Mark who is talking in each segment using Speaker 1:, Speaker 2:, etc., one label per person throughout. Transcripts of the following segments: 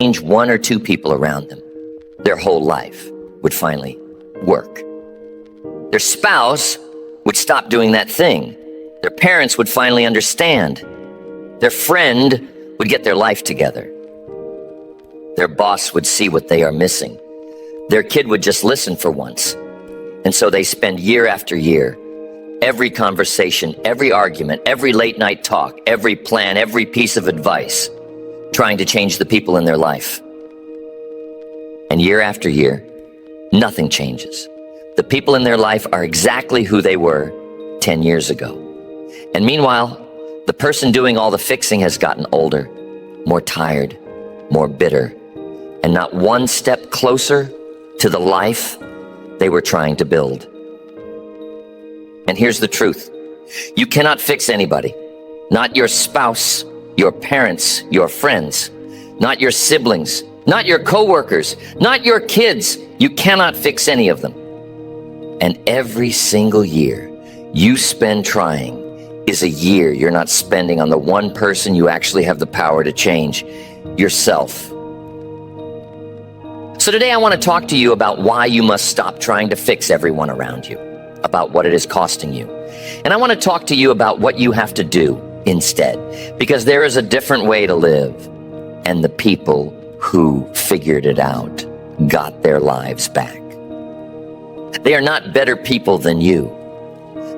Speaker 1: change one or two people around them, their whole life would finally work. Their spouse would stop doing that thing. Their parents would finally understand. Their friend would get their life together. Their boss would see what they are missing. Their kid would just listen for once. And so they spend year after year, every conversation, every argument, every late night talk, every plan, every piece of advice, trying to change the people in their life. And year after year, nothing changes. The people in their life are exactly who they were 10 years ago. And meanwhile, the person doing all the fixing has gotten older, more tired, more bitter, and not one step closer to the life they were trying to build. And here's the truth. You cannot fix anybody. Not your spouse, your parents, your friends, not your siblings, not your coworkers, not your kids. You cannot fix any of them. And every single year you spend trying is a year you're not spending on the one person you actually have the power to change, yourself. So today I want to talk to you about why you must stop trying to fix everyone around you, about what it is costing you. And I want to talk to you about what you have to do instead, because there is a different way to live, and the people who figured it out got their lives back. They are not better people than you.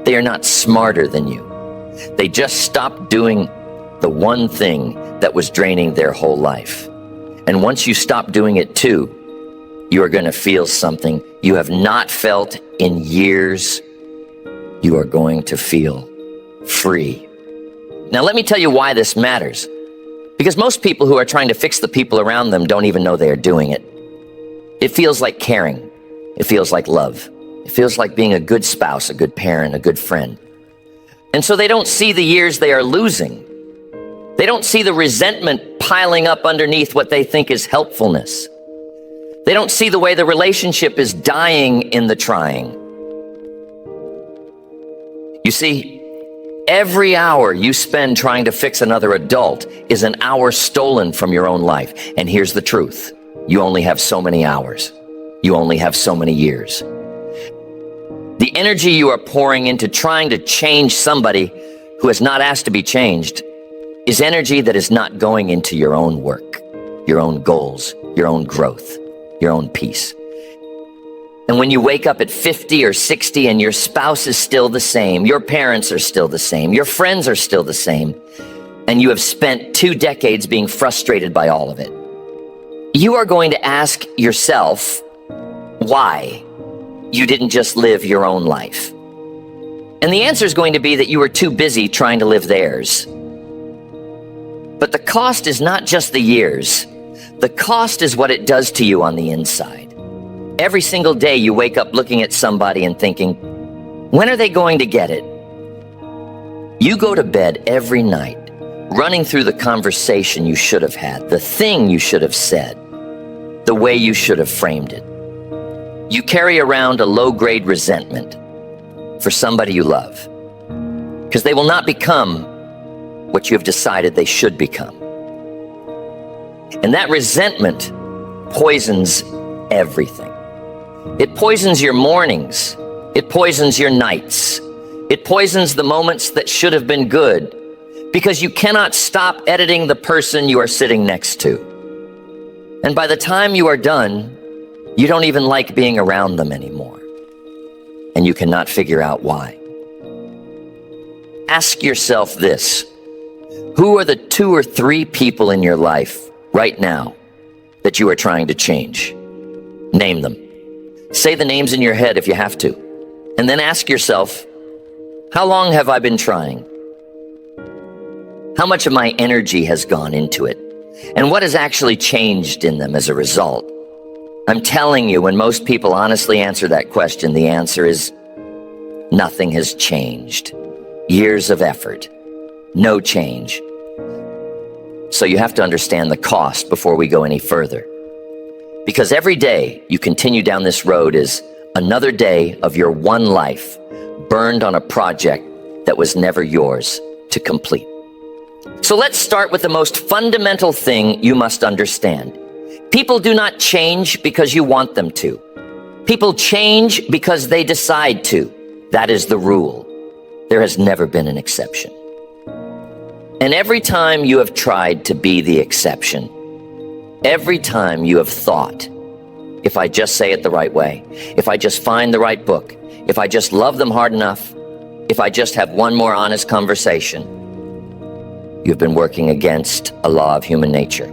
Speaker 1: They are not smarter than you. They just stopped doing the one thing that was draining their whole life. And once you stop doing it too, you are going to feel something you have not felt in years. You are going to feel free. Now, let me tell you why this matters. Because most people who are trying to fix the people around them don't even know they are doing it. It feels like caring. It feels like love. It feels like being a good spouse, a good parent, a good friend. And so they don't see the years they are losing. They don't see the resentment piling up underneath what they think is helpfulness. They don't see the way the relationship is dying in the trying. You see, every hour you spend trying to fix another adult is an hour stolen from your own life. And here's the truth. You only have so many hours. You only have so many years. The energy you are pouring into trying to change somebody who has not asked to be changed is energy that is not going into your own work, your own goals, your own growth, your own peace. And when you wake up at 50 or 60 and your spouse is still the same, your parents are still the same, your friends are still the same, and you have spent 2 decades being frustrated by all of it, you are going to ask yourself why you didn't just live your own life. And the answer is going to be that you were too busy trying to live theirs. But the cost is not just the years. The cost is what it does to you on the inside. Every single day you wake up looking at somebody and thinking, when are they going to get it? You go to bed every night running through the conversation you should have had, the thing you should have said, the way you should have framed it. You carry around a low-grade resentment for somebody you love, because they will not become what you have decided they should become. And that resentment poisons everything. It poisons your mornings. It poisons your nights. It poisons the moments that should have been good, because you cannot stop editing the person you are sitting next to. And by the time you are done, you don't even like being around them anymore. And you cannot figure out why. Ask yourself this. Who are the 2 or 3 people in your life right now that you are trying to change? Name them. Say the names in your head if you have to. And then ask yourself, how long have I been trying? How much of my energy has gone into it? And what has actually changed in them as a result? I'm telling you, when most people honestly answer that question, the answer is nothing has changed. Years of effort, no change. So you have to understand the cost before we go any further. Because every day you continue down this road is another day of your one life burned on a project that was never yours to complete. So let's start with the most fundamental thing you must understand. People do not change because you want them to. People change because they decide to. That is the rule. There has never been an exception. And every time you have tried to be the exception, every time you have thought, if I just say it the right way, if I just find the right book, if I just love them hard enough, if I just have one more honest conversation, you've been working against a law of human nature.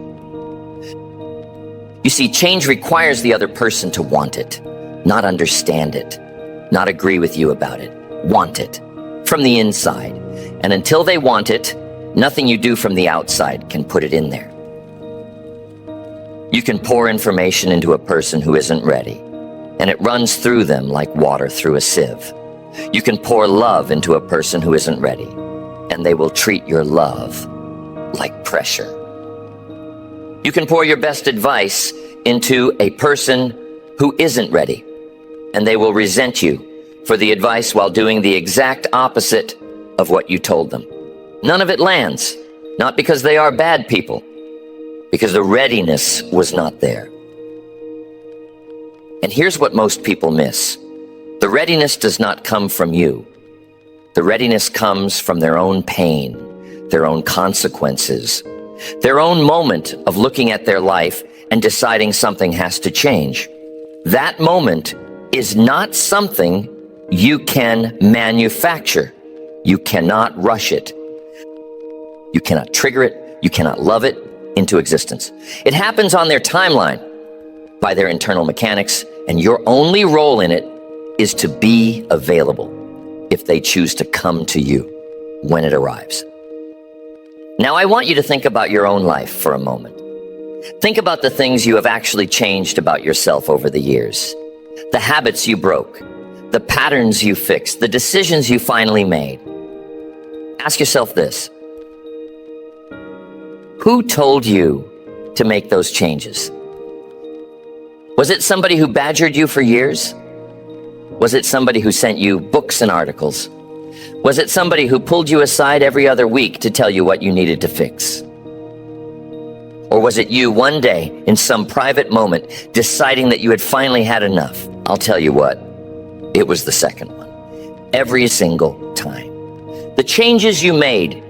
Speaker 1: You see, change requires the other person to want it, not understand it, not agree with you about it, want it from the inside. And until they want it, nothing you do from the outside can put it in there. You can pour information into a person who isn't ready, and it runs through them like water through a sieve. You can pour love into a person who isn't ready, and they will treat your love like pressure. You can pour your best advice into a person who isn't ready, and they will resent you for the advice while doing the exact opposite of what you told them. None of it lands, not because they are bad people, because the readiness was not there. And here's what most people miss. The readiness does not come from you. The readiness comes from their own pain, their own consequences, their own moment of looking at their life and deciding something has to change. That moment is not something you can manufacture. You cannot rush it. You cannot trigger it. You cannot love it into existence. It happens on their timeline by their internal mechanics, and your only role in it is to be available if they choose to come to you when it arrives. Now, I want you to think about your own life for a moment. Think about the things you have actually changed about yourself over the years, the habits you broke, the patterns you fixed, the decisions you finally made. Ask yourself this: who told you to make those changes? Was it somebody who badgered you for years? Was it somebody who sent you books and articles? Was it somebody who pulled you aside every other week to tell you what you needed to fix? Or was it you one day in some private moment deciding that you had finally had enough? I'll tell you what, it was the second one. Every single time. The changes you made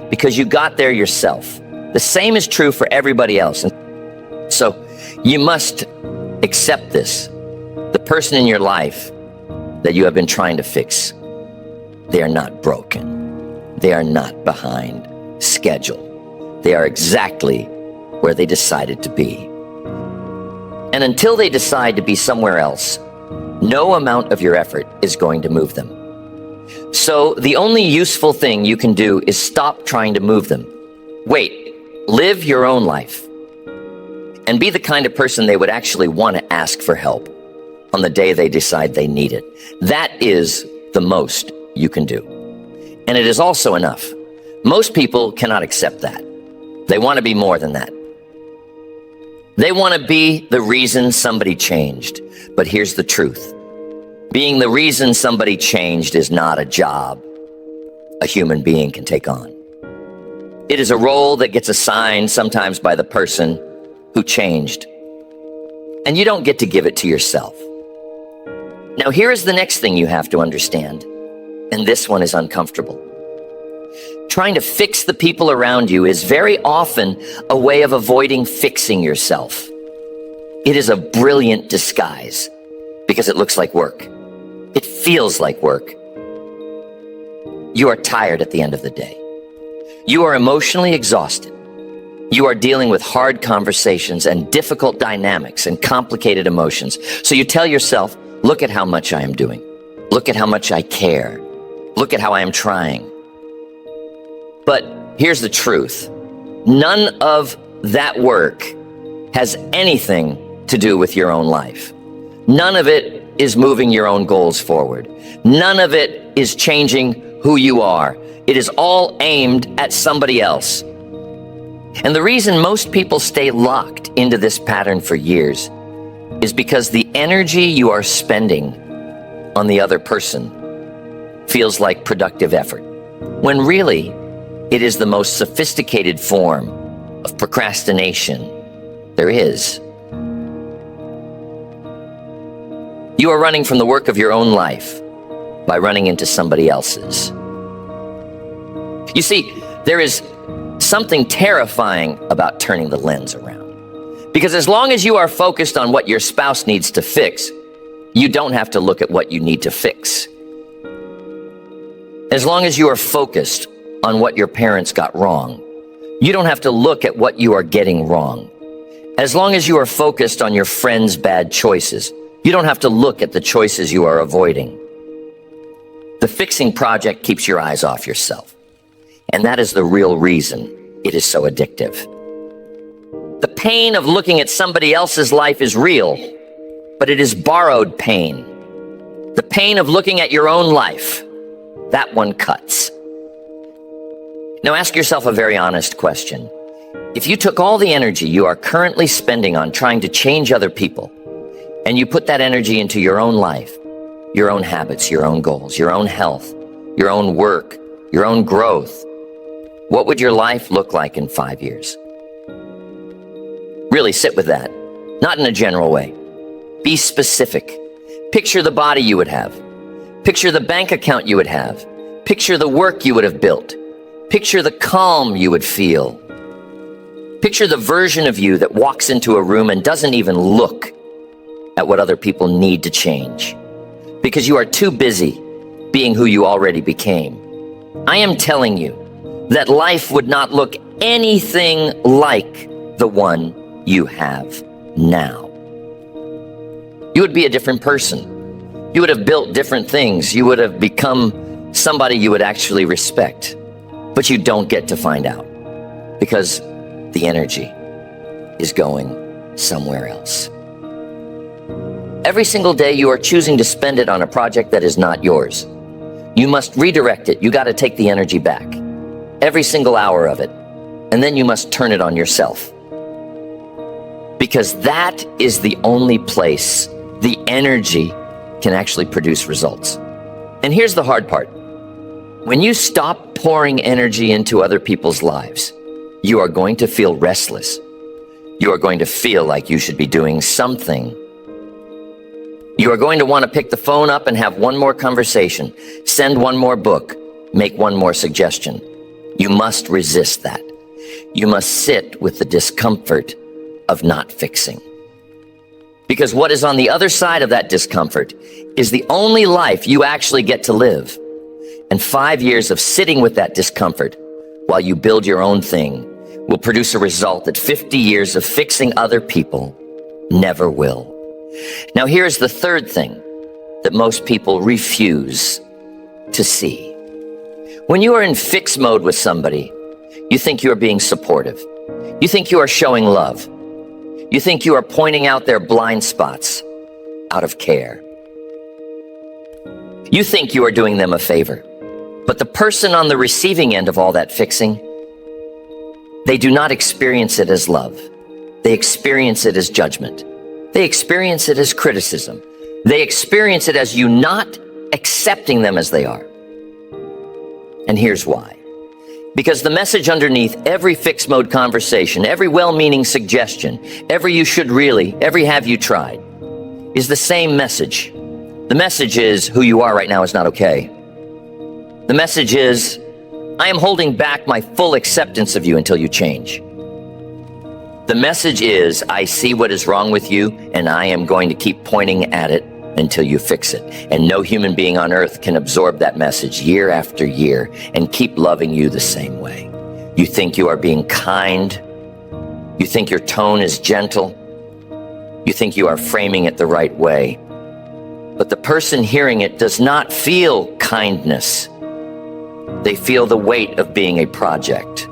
Speaker 1: because you got there yourself. The same is true for everybody else. And so you must accept this. The person in your life that you have been trying to fix, they are not broken. They are not behind schedule. They are exactly where they decided to be. And until they decide to be somewhere else, no amount of your effort is going to move them. So the only useful thing you can do is stop trying to move them. Wait, live your own life. And be the kind of person they would actually want to ask for help on the day they decide they need it. That is the most you can do. And it is also enough. Most people cannot accept that. They want to be more than that. They want to be the reason somebody changed. But here's the truth. Being the reason somebody changed is not a job a human being can take on. It is a role that gets assigned sometimes by the person who changed. And you don't get to give it to yourself. Now, here is the next thing you have to understand. And this one is uncomfortable. Trying to fix the people around you is very often a way of avoiding fixing yourself. It is a brilliant disguise because it looks like work. It feels like work. You are tired at the end of the day. You are emotionally exhausted. You are dealing with hard conversations and difficult dynamics and complicated emotions. So you tell yourself, look at how much I am doing. Look at how much I care. Look at how I am trying. But here's the truth. None of that work has anything to do with your own life. None of it is moving your own goals forward. None of it is changing who you are. It is all aimed at somebody else. And the reason most people stay locked into this pattern for years is because the energy you are spending on the other person feels like productive effort, when really it is the most sophisticated form of procrastination There is. You are running from the work of your own life by running into somebody else's. You see, there is something terrifying about turning the lens around. Because as long as you are focused on what your spouse needs to fix, you don't have to look at what you need to fix. As long as you are focused on what your parents got wrong, you don't have to look at what you are getting wrong. As long as you are focused on your friends' bad choices, you don't have to look at the choices you are avoiding. The fixing project keeps your eyes off yourself. And that is the real reason it is so addictive. The pain of looking at somebody else's life is real, but it is borrowed pain. The pain of looking at your own life, that one cuts. Now ask yourself a very honest question. If you took all the energy you are currently spending on trying to change other people, and you put that energy into your own life, your own habits, your own goals, your own health, your own work, your own growth, what would your life look like in 5 years? Really sit with that, not in a general way. Be specific. Picture the body you would have. Picture the bank account you would have. Picture the work you would have built. Picture the calm you would feel. Picture the version of you that walks into a room and doesn't even look at what other people need to change, because you are too busy being who you already became. I am telling you that life would not look anything like the one you have now. You would be a different person. You would have built different things. You would have become somebody you would actually respect. But you don't get to find out because the energy is going somewhere else. Every single day you are choosing to spend it on a project that is not yours. You must redirect it. You got to take the energy back. Every single hour of it. And then you must turn it on yourself. Because that is the only place the energy can actually produce results. And here's the hard part. When you stop pouring energy into other people's lives, you are going to feel restless. You are going to feel like you should be doing something. You are going to want to pick the phone up and have one more conversation, send one more book, make one more suggestion. You must resist that. You must sit with the discomfort of not fixing. Because what is on the other side of that discomfort is the only life you actually get to live. And 5 years of sitting with that discomfort while you build your own thing will produce a result that 50 years of fixing other people never will. Now here's the third thing that most people refuse to see. When you are in fix mode with somebody, you think you are being supportive. You think you are showing love. You think you are pointing out their blind spots out of care. You think you are doing them a favor. But the person on the receiving end of all that fixing, they do not experience it as love. They experience it as judgment. They experience it as criticism. They experience it as you not accepting them as they are. And here's why. Because the message underneath every fixed mode conversation, every well-meaning suggestion, every you should really, every have you tried, is the same message. The message is who you are right now is not okay. The message is, I am holding back my full acceptance of you until you change. The message is, I see what is wrong with you, and I am going to keep pointing at it until you fix it. And no human being on earth can absorb that message year after year and keep loving you the same way. You think you are being kind. You think your tone is gentle. You think you are framing it the right way. But the person hearing it does not feel kindness. They feel the weight of being a project.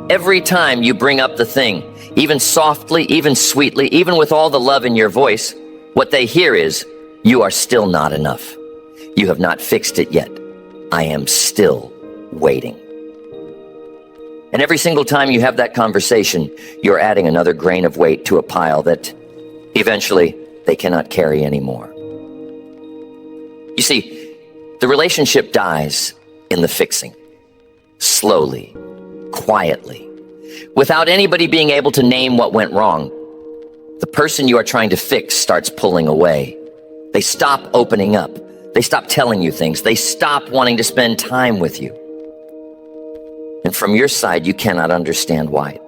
Speaker 1: Every time you bring up the thing, even softly, even sweetly, even with all the love in your voice, what they hear is, you are still not enough. You have not fixed it yet. I am still waiting. And every single time you have that conversation, you're adding another grain of weight to a pile that eventually they cannot carry anymore. You see, the relationship dies in the fixing, slowly, quietly. Without anybody being able to name what went wrong, the person you are trying to fix starts pulling away. They stop opening up. They stop telling you things. They stop wanting to spend time with you. And from your side, you cannot understand why.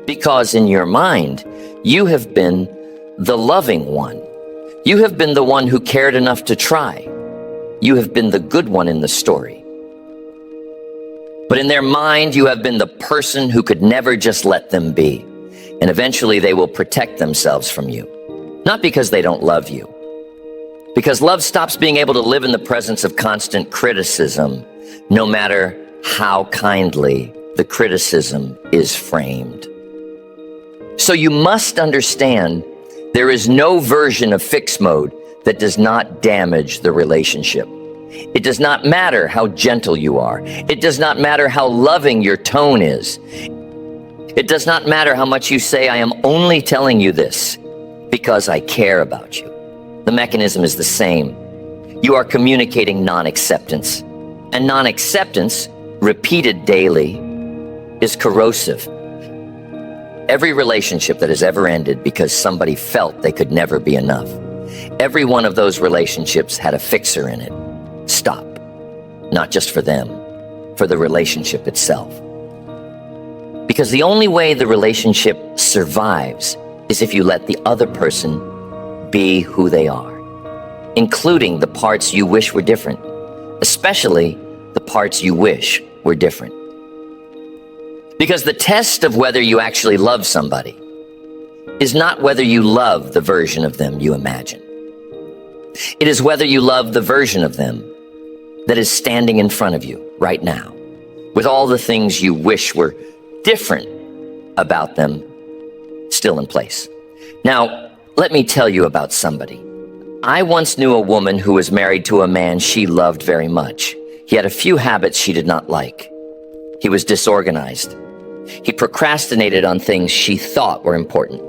Speaker 1: Because in your mind, you have been the loving one. You have been the one who cared enough to try. You have been the good one in the story. But in their mind, you have been the person who could never just let them be. And eventually they will protect themselves from you. Not because they don't love you. Because love stops being able to live in the presence of constant criticism, no matter how kindly the criticism is framed. So you must understand there is no version of fix mode that does not damage the relationship. It does not matter how gentle you are. It does not matter how loving your tone is. It does not matter how much you say, I am only telling you this because I care about you. The mechanism is the same. You are communicating non-acceptance. And non-acceptance, repeated daily, is corrosive. Every relationship that has ever ended because somebody felt they could never be enough, every one of those relationships had a fixer in it. Stop. Not just for them, for the relationship itself. Because the only way the relationship survives is if you let the other person be who they are, including the parts you wish were different, especially the parts you wish were different. Because the test of whether you actually love somebody is not whether you love the version of them you imagine. It is whether you love the version of them that is standing in front of you right now, with all the things you wish were different about them still in place. Now, let me tell you about somebody. I once knew a woman who was married to a man she loved very much. He had a few habits she did not like. He was disorganized. He procrastinated on things she thought were important.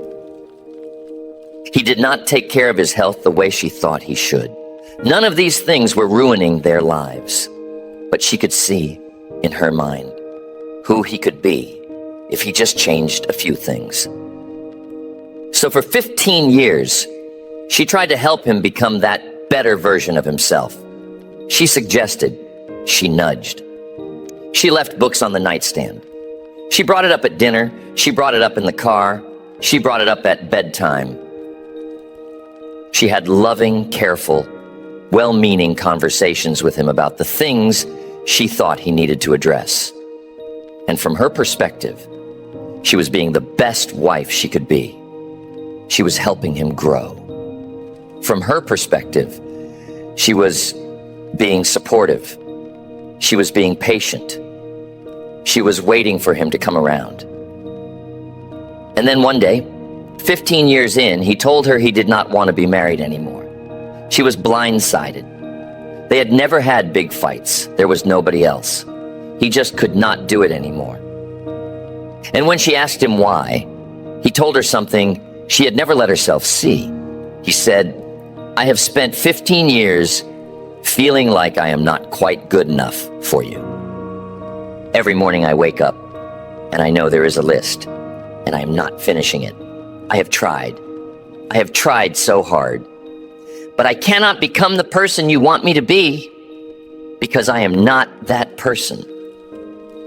Speaker 1: He did not take care of his health the way she thought he should. None of these things were ruining their lives, but she could see in her mind who he could be if he just changed a few things. So for 15 years, she tried to help him become that better version of himself. She suggested, she nudged. She left books on the nightstand. She brought it up at dinner. She brought it up in the car. She brought it up at bedtime. She had loving, careful, well-meaning conversations with him about the things she thought he needed to address. And from her perspective, she was being the best wife she could be. She was helping him grow. From her perspective, she was being supportive. She was being patient. She was waiting for him to come around. And then one day, 15 years in, he told her he did not want to be married anymore. She was blindsided. They had never had big fights. There was nobody else. He just could not do it anymore. And when she asked him why, he told her something she had never let herself see. He said, I have spent 15 years feeling like I am not quite good enough for you. Every morning I wake up and I know there is a list and I am not finishing it. I have tried. I have tried so hard, but I cannot become the person you want me to be because I am not that person.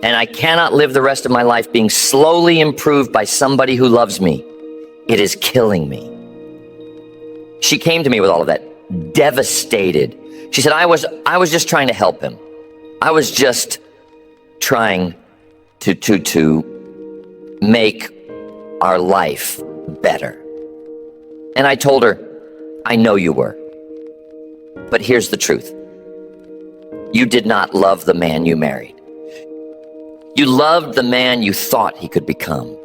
Speaker 1: And I cannot live the rest of my life being slowly improved by somebody who loves me. It is killing me. She came to me with all of that, devastated. She said, I was just trying to help him. I was just trying to make our life better. And I told her, I know you were. But here's the truth. You did not love the man you married. You loved the man you thought he could become.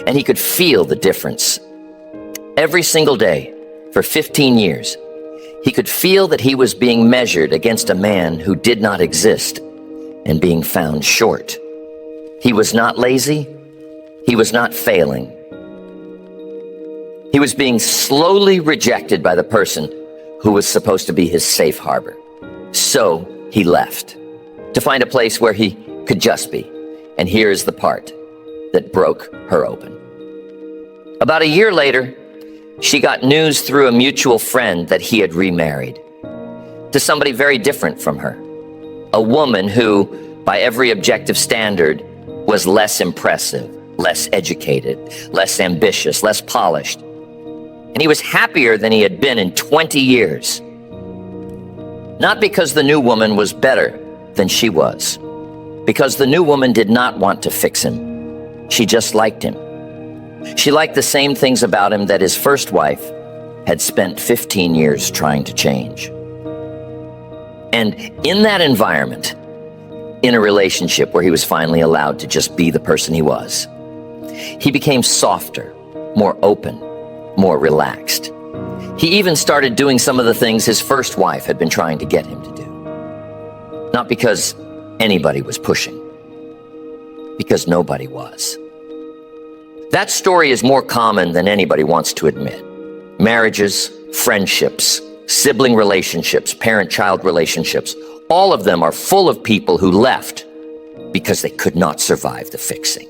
Speaker 1: And he could feel the difference. Every single day, for 15 years, he could feel that he was being measured against a man who did not exist and being found short. He was not lazy. He was not failing. He was being slowly rejected by the person who was supposed to be his safe harbor. So he left to find a place where he could just be. And here's the part. that broke her open. About a year later, she got news through a mutual friend that he had remarried to somebody very different from her. A woman who, by every objective standard, was less impressive, less educated, less ambitious, less polished. And he was happier than he had been in 20 years. Not because the new woman was better than she was, because the new woman did not want to fix him. She just liked him. She liked the same things about him that his first wife had spent 15 years trying to change. And in that environment, in a relationship where he was finally allowed to just be the person he was, he became softer, more open, more relaxed. He even started doing some of the things his first wife had been trying to get him to do. Not because anybody was pushing, because nobody was. That story is more common than anybody wants to admit. Marriages, friendships, sibling relationships, parent-child relationships, all of them are full of people who left because they could not survive the fixing.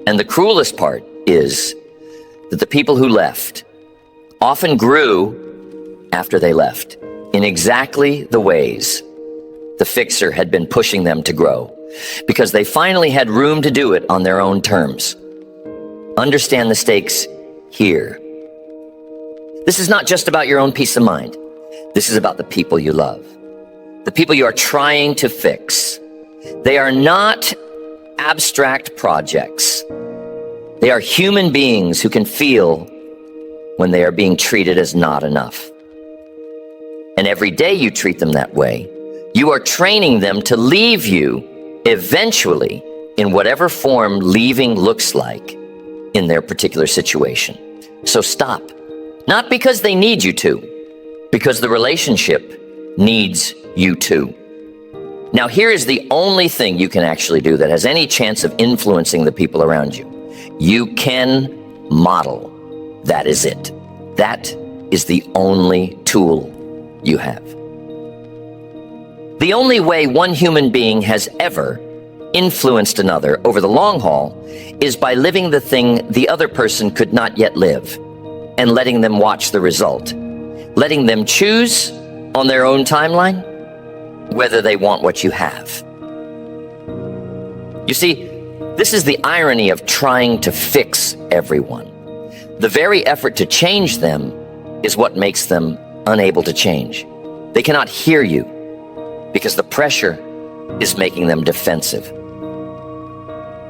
Speaker 1: And the cruelest part is that the people who left often grew after they left in exactly the ways the fixer had been pushing them to grow, because they finally had room to do it on their own terms. Understand the stakes here. This is not just about your own peace of mind. This is about the people you love, the people you are trying to fix. They are not abstract projects. They are human beings who can feel when they are being treated as not enough. And every day you treat them that way, you are training them to leave you eventually in whatever form leaving looks like in their particular situation. So stop. Not because they need you to, because the relationship needs you to. Now, here is the only thing you can actually do that has any chance of influencing the people around you. You can model. That is it. That is the only tool you have. The only way one human being has ever influenced another over the long haul is by living the thing the other person could not yet live, and letting them watch the result, letting them choose on their own timeline whether they want what you have. You see, this is the irony of trying to fix everyone. The very effort to change them is what makes them unable to change. They cannot hear you because the pressure is making them defensive.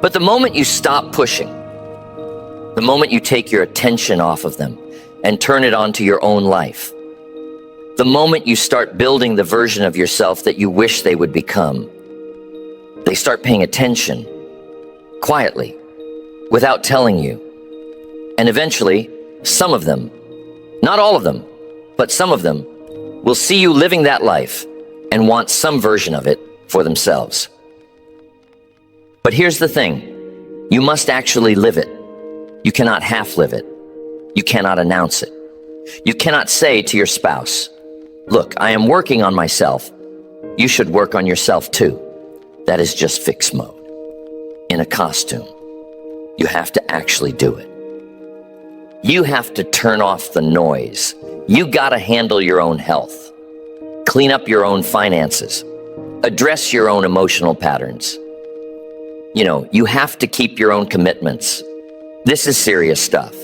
Speaker 1: But the moment you stop pushing, the moment you take your attention off of them and turn it onto your own life, the moment you start building the version of yourself that you wish they would become, they start paying attention quietly, without telling you. And eventually, some of them, not all of them, but some of them, will see you living that life and want some version of it for themselves. But here's the thing. You must actually live it. You cannot half live it. You cannot announce it. You cannot say to your spouse, "Look, I am working on myself. You should work on yourself too." That is just fix mode. In a costume. You have to actually do it. You have to turn off the noise. You gotta handle your own health. Clean up your own finances. Address your own emotional patterns. You have to keep your own commitments. This is serious stuff.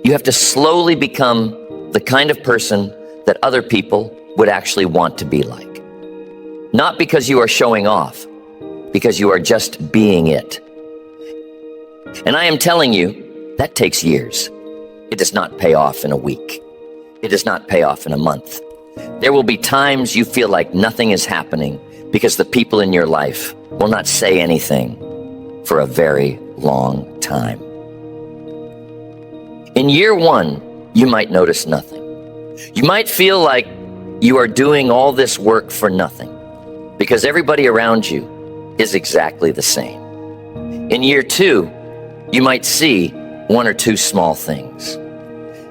Speaker 1: You have to slowly become the kind of person that other people would actually want to be like. Not because you are showing off, because you are just being it. And I am telling you, that takes years. It does not pay off in a week. It does not pay off in a month. There will be times you feel like nothing is happening because the people in your life will not say anything for a very long time. In year one, you might notice nothing. You might feel like you are doing all this work for nothing because everybody around you is exactly the same. In year two, you might see one or two small things.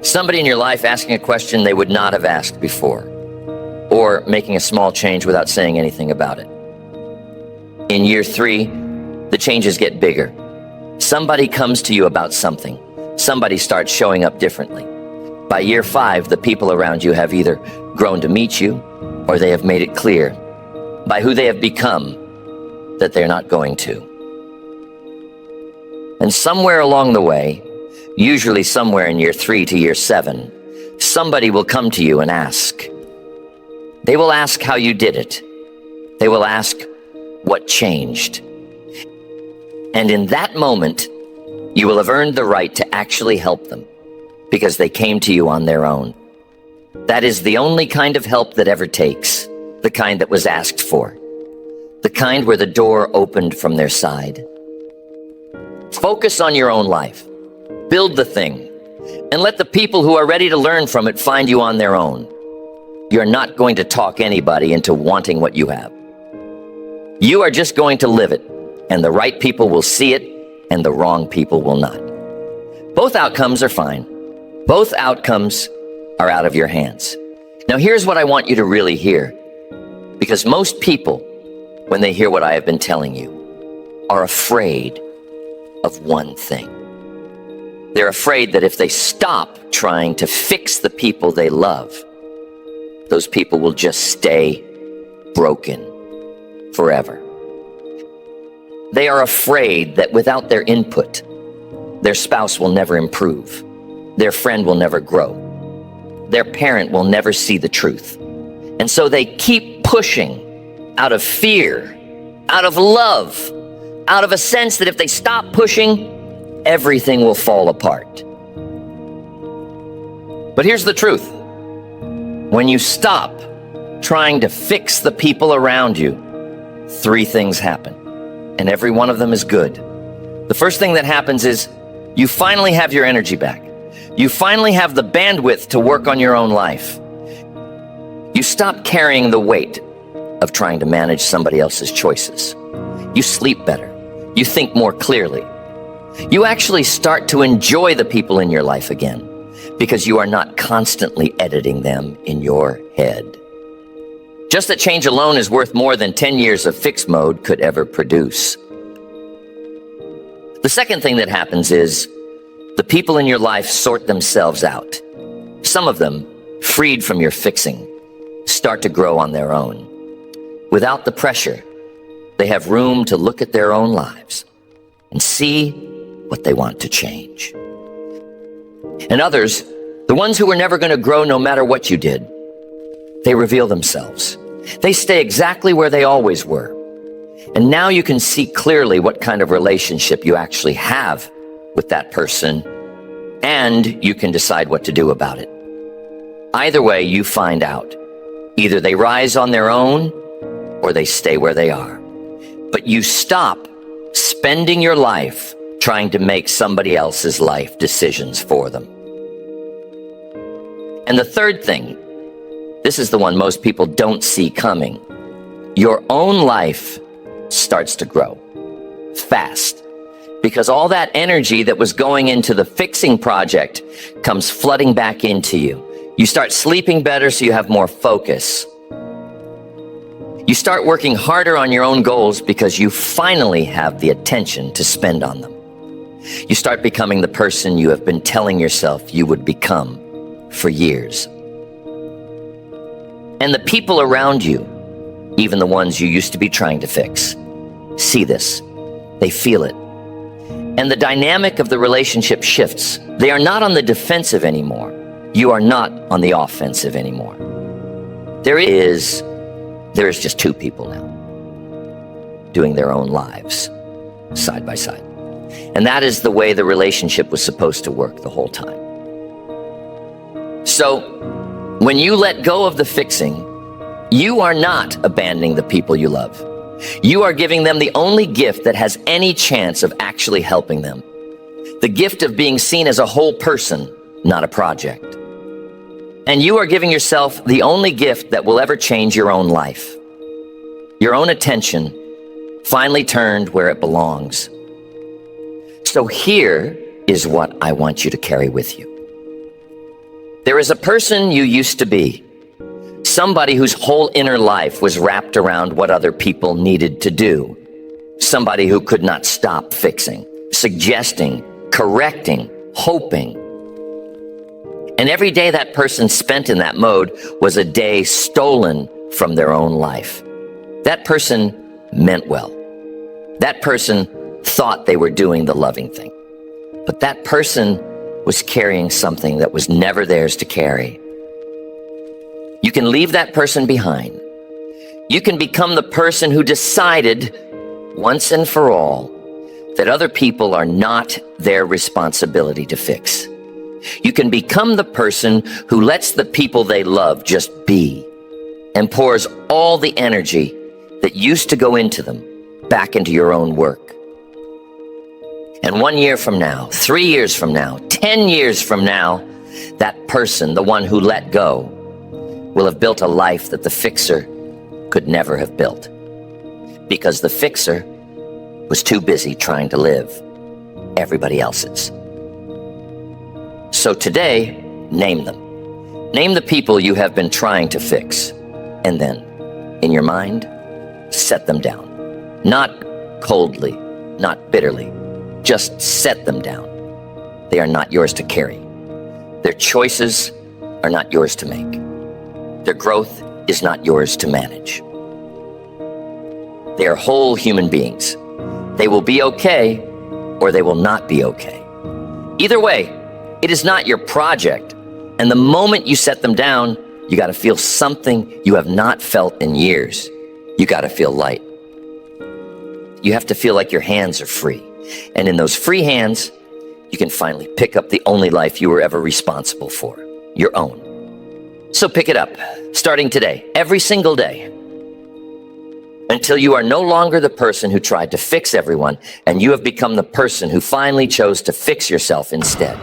Speaker 1: Somebody in your life asking a question they would not have asked before, or making a small change without saying anything about it. In year three, the changes get bigger. Somebody comes to you about something. Somebody starts showing up differently. By year 5, the people around you have either grown to meet you or they have made it clear by who they have become that they're not going to. And somewhere along the way, usually somewhere in year 3 to year 7, somebody will come to you and ask. They will ask how you did it. They will ask what changed. And in that moment, you will have earned the right to actually help them because they came to you on their own. That is the only kind of help that ever takes, the kind that was asked for, the kind where the door opened from their side. Focus on your own life. Build the thing, and let the people who are ready to learn from it find you on their own. You're not going to talk anybody into wanting what you have. You are just going to live it, and the right people will see it, and the wrong people will not. Both outcomes are fine. Both outcomes are out of your hands. Now, here's what I want you to really hear, because most people, when they hear what I have been telling you, are afraid of one thing. They're afraid that if they stop trying to fix the people they love, those people will just stay broken forever. They are afraid that without their input, their spouse will never improve, their friend will never grow, their parent will never see the truth. And so they keep pushing out of fear, out of love, out of a sense that if they stop pushing, everything will fall apart. But here's the truth. When you stop trying to fix the people around you, 3 things happen, and every one of them is good. The first thing that happens is you finally have your energy back. You finally have the bandwidth to work on your own life. You stop carrying the weight of trying to manage somebody else's choices. You sleep better. You think more clearly. You actually start to enjoy the people in your life again because you are not constantly editing them in your head. Just that change alone is worth more than 10 years of fix mode could ever produce. The second thing that happens is the people in your life sort themselves out. Some of them, freed from your fixing, start to grow on their own. Without the pressure, they have room to look at their own lives and see what they want to change. And others, the ones who were never going to grow no matter what you did, they reveal themselves. They stay exactly where they always were. And now you can see clearly what kind of relationship you actually have with that person, and you can decide what to do about it. Either way, you find out. Either they rise on their own, or they stay where they are. But you stop spending your life trying to make somebody else's life decisions for them. And the third thing, this is the one most people don't see coming. Your own life starts to grow fast because all that energy that was going into the fixing project comes flooding back into you. You start sleeping better so you have more focus. You start working harder on your own goals because you finally have the attention to spend on them. You start becoming the person you have been telling yourself you would become for years. And the people around you, even the ones you used to be trying to fix, see this. They feel it. And the dynamic of the relationship shifts. They are not on the defensive anymore. You are not on the offensive anymore. There is just 2 people now doing their own lives side by side. And that is the way the relationship was supposed to work the whole time. So when you let go of the fixing, you are not abandoning the people you love. You are giving them the only gift that has any chance of actually helping them. The gift of being seen as a whole person, not a project. And you are giving yourself the only gift that will ever change your own life. Your own attention finally turned where it belongs. So here is what I want you to carry with you. There is a person you used to be. Somebody whose whole inner life was wrapped around what other people needed to do. Somebody who could not stop fixing, suggesting, correcting, hoping. And every day that person spent in that mode was a day stolen from their own life. That person meant well. That person thought they were doing the loving thing. But that person was carrying something that was never theirs to carry. You can leave that person behind. You can become the person who decided once and for all that other people are not their responsibility to fix. You can become the person who lets the people they love just be and pours all the energy that used to go into them back into your own work. And 1 year from now, 3 years from now, 10 years from now, that person, the one who let go, will have built a life that the fixer could never have built. Because the fixer was too busy trying to live everybody else's. So today, name them. Name the people you have been trying to fix. And then, in your mind, set them down. Not coldly, not bitterly. Just set them down. They are not yours to carry. Their choices are not yours to make. Their growth is not yours to manage. They are whole human beings. They will be okay, or they will not be okay. Either way, it is not your project. And the moment you set them down, you got to feel something you have not felt in years. You got to feel light. You have to feel like your hands are free. And in those free hands, you can finally pick up the only life you were ever responsible for, your own. So pick it up, starting today, every single day, until you are no longer the person who tried to fix everyone, and you have become the person who finally chose to fix yourself instead.